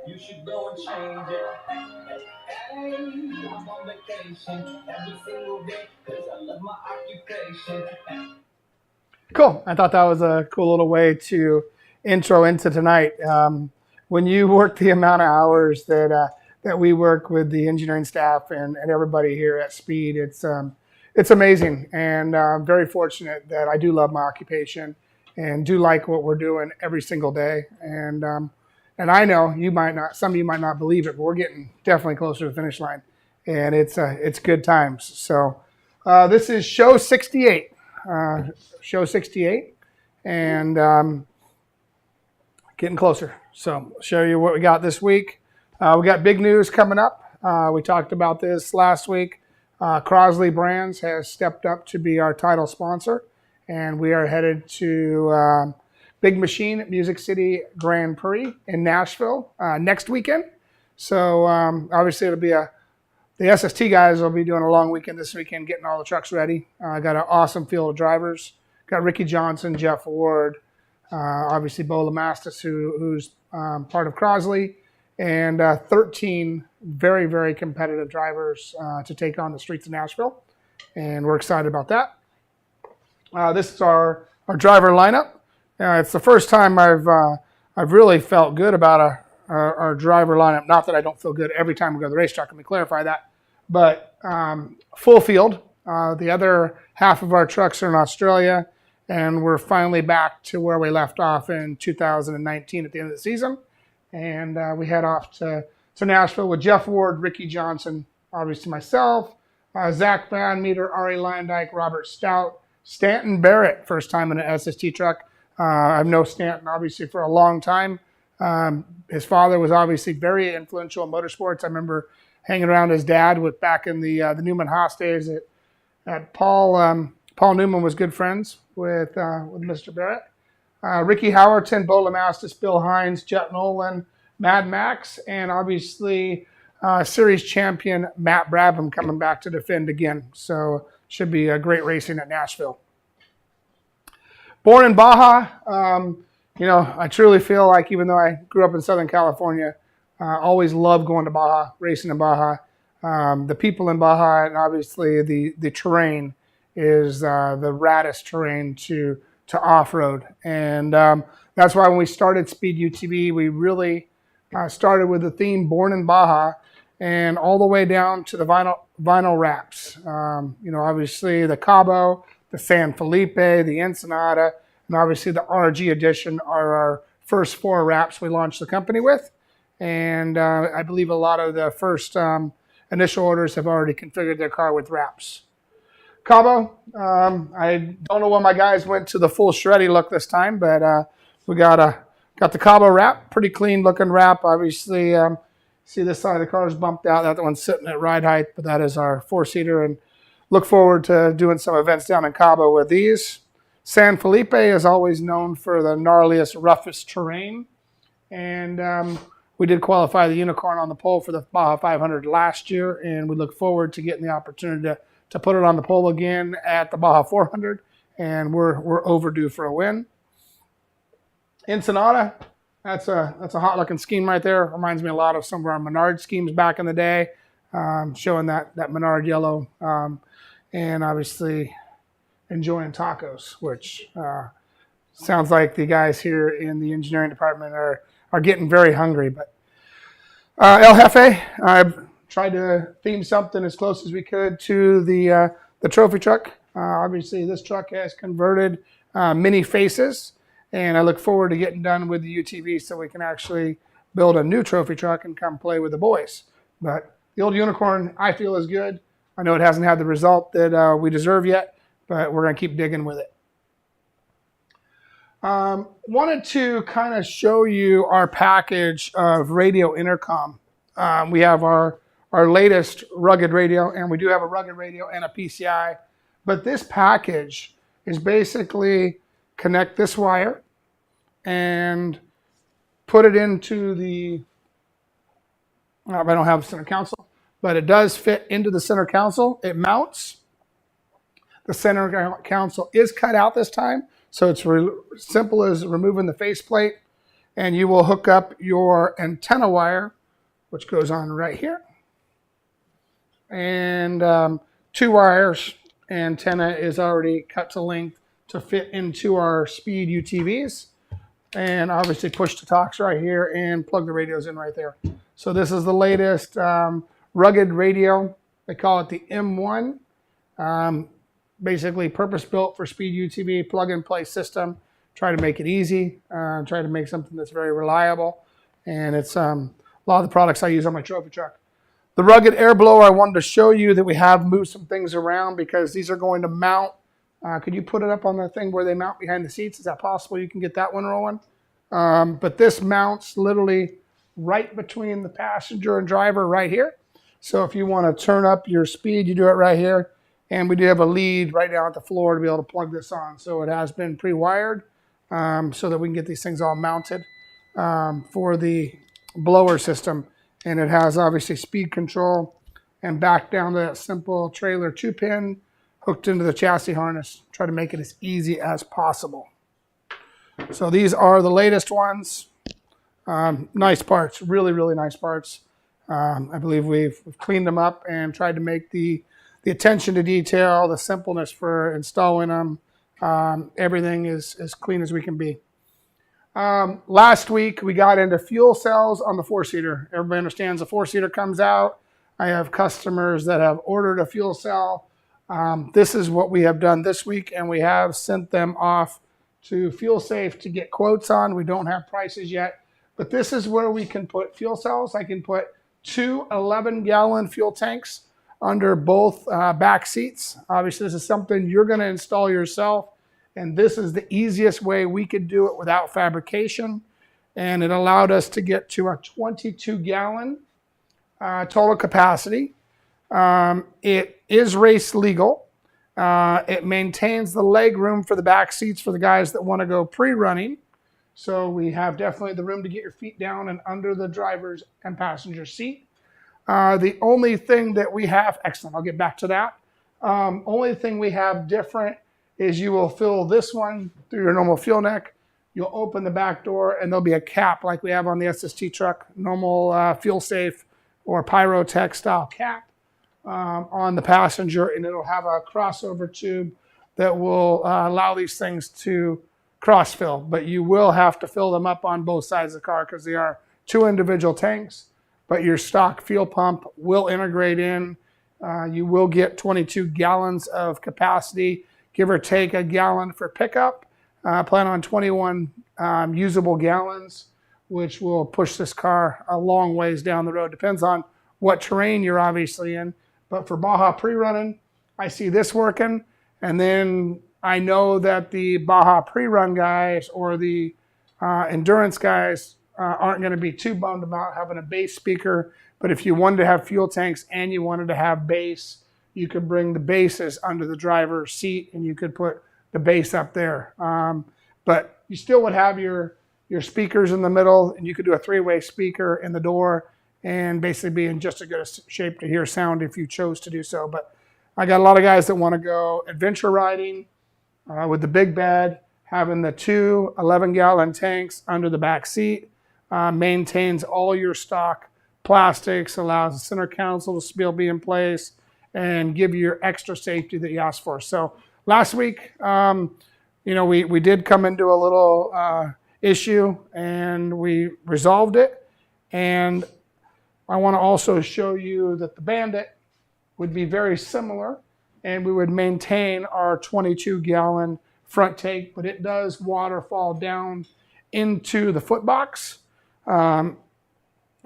You should go and change it. Hey, I'm on vacation every single day because I love my occupation. Cool. I thought that was a cool little way to intro into tonight. When you work the amount of hours that we work with the engineering staff and everybody here at Speed, it's amazing, and I'm very fortunate that I do love my occupation and do like what we're doing every single day. And I know you might not, some of you might not believe it, but we're getting definitely closer to the finish line, and it's good times. So this is show 68. Show 68, and getting closer. So I'll show you what we got this week. We got big news coming up. We talked about this last week. Crosley Brands has stepped up to be our title sponsor, and we are headed to Big Machine at Music City Grand Prix in Nashville next weekend. So obviously it'll be the SST guys will be doing a long weekend this weekend, getting all the trucks ready. Got an awesome field of drivers. Got Ricky Johnson, Jeff Ward, obviously Bo Lamastus, who's part of Crosley, and 13 very, very competitive drivers to take on the streets of Nashville. And we're excited about that. This is our driver lineup. It's the first time I've really felt good about our driver lineup. Not that I don't feel good every time we go to the racetrack, let me clarify that. But full field. The other half of our trucks are in Australia, and we're finally back to where we left off in 2019 at the end of the season. And we head off to Nashville with Jeff Ward, Ricky Johnson, obviously myself, Zach Van Meter, Ari Landyke, Robert Stout, Stanton Barrett, first time in an SST truck. I've known Stanton obviously for a long time. His father was obviously very influential in motorsports. I remember hanging around his dad back in the Newman Haas days at Paul. Paul Newman was good friends with Mr. Barrett. Ricky Howerton, Bo Lamastus, Bill Hines, Jet Nolan, Mad Max, and obviously series champion Matt Brabham coming back to defend again. So should be a great racing at Nashville. Born in Baja, I truly feel like even though I grew up in Southern California, always loved going to Baja, racing in Baja. The people in Baja, and obviously the terrain is the raddest terrain to off-road. And that's why when we started Speed UTV, we really started with the theme Born in Baja and all the way down to the vinyl wraps. Obviously the Cabo, the San Felipe, the Ensenada, and obviously the RG edition are our first 4 wraps we launched the company with. And I believe a lot of the first initial orders have already configured their car with wraps. Cabo, I don't know when my guys went to the full shreddy look this time, but we got the Cabo wrap, pretty clean looking wrap. Obviously, see this side of the car is bumped out. That one's sitting at ride height, but that is our 4-seater, and look forward to doing some events down in Cabo with these. San Felipe is always known for the gnarliest, roughest terrain, and we did qualify the Unicorn on the pole for the Baja 500 last year, and we look forward to getting the opportunity to put it on the pole again at the Baja 400, and we're overdue for a win. Ensenada, that's a hot looking scheme right there. Reminds me a lot of some of our Menard schemes back in the day, showing that Menard yellow, and obviously enjoying tacos, which sounds like the guys here in the engineering department are getting very hungry. But El Jefe, I've tried to theme something as close as we could to the trophy truck. Obviously, this truck has converted many faces, and I look forward to getting done with the UTV so we can actually build a new trophy truck and come play with the boys. But the old Unicorn, I feel, is good. I know it hasn't had the result that we deserve yet, but we're going to keep digging with it. Wanted to kind of show you our package of radio intercom. We have our latest rugged radio, and we do have a rugged radio and a PCI. But this package is basically connect this wire and put it into the, I don't have a center console, but it does fit into the center console. It mounts. The center console is cut out this time, so it's simple as removing the faceplate and you will hook up your antenna wire, which goes on right here, and 2 wires. Antenna is already cut to length to fit into our speed UTVs, and obviously push to talks right here and plug the radios in right there. So this is the latest rugged radio. They call it the M1. Basically purpose built for speed UTV plug and play system. Try to make it easy. Try to make something that's very reliable. And it's a lot of the products I use on my trophy truck. The rugged air blower, I wanted to show you that we have moved some things around because these are going to mount. Could you put it up on the thing where they mount behind the seats? Is that possible? You can get that one rolling. But this mounts literally right between the passenger and driver right here. So if you want to turn up your speed, you do it right here. And we do have a lead right down at the floor to be able to plug this on. So it has been pre-wired so that we can get these things all mounted for the blower system. And it has obviously speed control and back down to that simple trailer 2-pin hooked into the chassis harness. Try to make it as easy as possible. So these are the latest ones. Nice parts, really, really nice parts. I believe we've cleaned them up and tried to make the attention to detail, the simpleness for installing them. Everything is as clean as we can be. Last week, we got into fuel cells on the 4-seater. Everybody understands the 4-seater comes out. I have customers that have ordered a fuel cell. This is what we have done this week, and we have sent them off to Fuel Safe to get quotes on. We don't have prices yet, but this is where we can put fuel cells. I can put 2 11-gallon fuel tanks under both back seats. Obviously, this is something you're going to install yourself. And this is the easiest way we could do it without fabrication. And it allowed us to get to a 22-gallon total capacity. It is race legal. It maintains the leg room for the back seats for the guys that want to go pre-running. So we have definitely the room to get your feet down and under the driver's and passenger seat. The only thing that we have, excellent, I'll get back to that. Only thing we have different is you will fill this one through your normal fuel neck. You'll open the back door and there'll be a cap like we have on the SST truck, normal Fuel Safe or Pyrotech style cap on the passenger, and it'll have a crossover tube that will allow these things to cross fill. But you will have to fill them up on both sides of the car because they are 2 individual tanks, but your stock fuel pump will integrate in. You will get 22 gallons of capacity, give or take a gallon for pickup. Plan on 21 usable gallons, which will push this car a long ways down the road. Depends on what terrain you're obviously in. But for Baja pre-running, I see this working. And then I know that the Baja pre-run guys or the endurance guys aren't going to be too bummed about having a bass speaker. But if you wanted to have fuel tanks and you wanted to have bass, you could bring the basses under the driver's seat and you could put the bass up there. But you still would have your speakers in the middle, and you could do a 3-way speaker in the door and basically be in just as good a shape to hear sound if you chose to do so. But I got a lot of guys that want to go adventure riding with the big bed, having the 2 11-gallon tanks under the back seat, maintains all your stock plastics, allows the center console to still be in place, and give you your extra safety that you asked for. So last week, we did come into a little issue and we resolved it. And I want to also show you that the Bandit would be very similar, and we would maintain our 22-gallon front tank, but it does waterfall down into the foot box.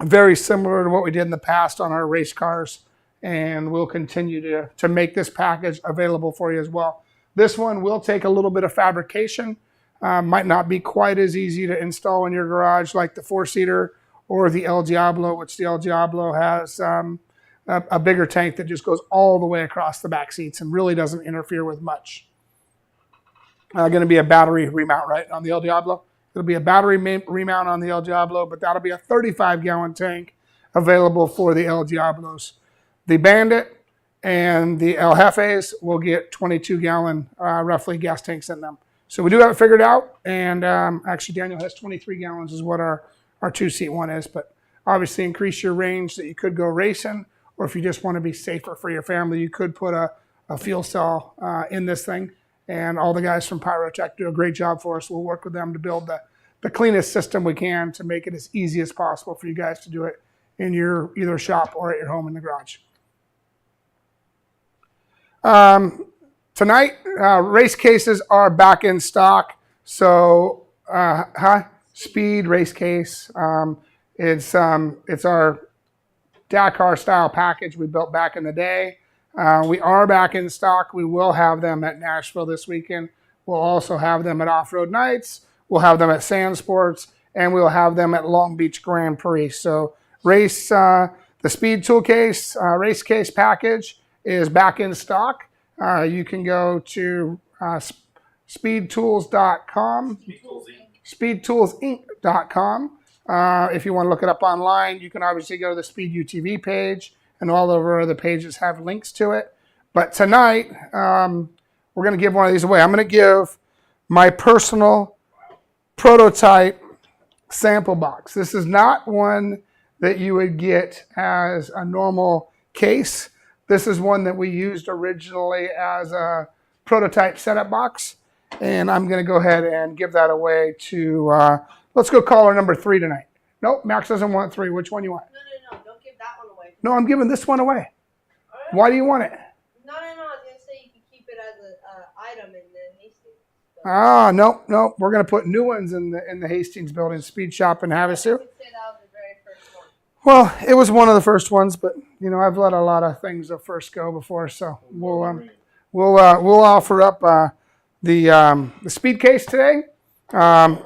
Very similar to what we did in the past on our race cars. And we'll continue to make this package available for you as well. This one will take a little bit of fabrication. Might not be quite as easy to install in your garage like the 4-seater or the El Diablo, which the El Diablo has a bigger tank that just goes all the way across the back seats and really doesn't interfere with much. Going to be a battery remount, right, on the El Diablo? It'll be a battery remount on the El Diablo, but that'll be a 35-gallon tank available for the El Diablos. The Bandit and the El Jefes will get 22-gallon roughly gas tanks in them. So we do have it figured out. And actually, Daniel has 23 gallons is what our two-seat one is. But obviously, increase your range that you could go racing. Or if you just want to be safer for your family, you could put a fuel cell in this thing. And all the guys from Pyrotech do a great job for us. We'll work with them to build the cleanest system we can to make it as easy as possible for you guys to do it in your either shop or at your home in the garage. Tonight, race cases are back in stock. So, Speed race case. It's our Dakar style package we built back in the day. We are back in stock. We will have them at Nashville this weekend. We'll also have them at Off-Road Nights. We'll have them at Sand Sports, and we'll have them at Long Beach Grand Prix. So the Speed Tool Case, race case package is back in stock. You can go to speedtools.com, speedtoolsinc.com. If you want to look it up online, you can obviously go to the Speed UTV page, and all of our other pages have links to it. But tonight, we're going to give one of these away. I'm going to give my personal prototype sample box. This is not one that you would get as a normal case. This is one that we used originally as a prototype setup box. And I'm going to go ahead and give that away to, let's go caller number 3 tonight. Nope, Max doesn't want 3. Which one do you want? No, don't give that one away. No, I'm giving this one away. Right. Why do you want it? No, I was going to say you can keep it as an item in the Hastings. So. Nope. We're going to put new ones in the Hastings building, Speed Shop in Havasu. I would say that was the very first one. Well, it was one of the first ones, but I've let a lot of things that first go before, so we'll offer up the Speed case today,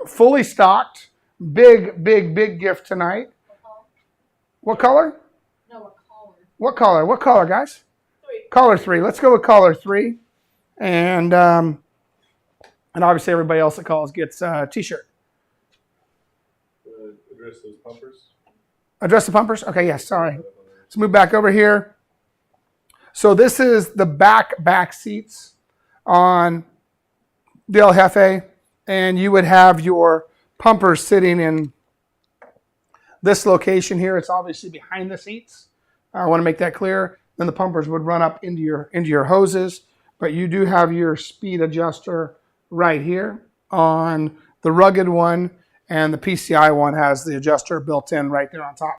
fully stocked, big gift tonight. What color? No, what color? What color? What color, guys? 3. Color 3. Let's go with color 3, and obviously everybody else that calls gets a T-shirt. Address those pumpers. Address the pumpers? Okay, yes, sorry. Let's move back over here. So this is the back seats on the El Jefe, and you would have your pumpers sitting in this location here. It's obviously behind the seats. I want to make that clear. Then the pumpers would run up into your hoses, but you do have your speed adjuster right here on the rugged one, and the PCI one has the adjuster built in right there on top.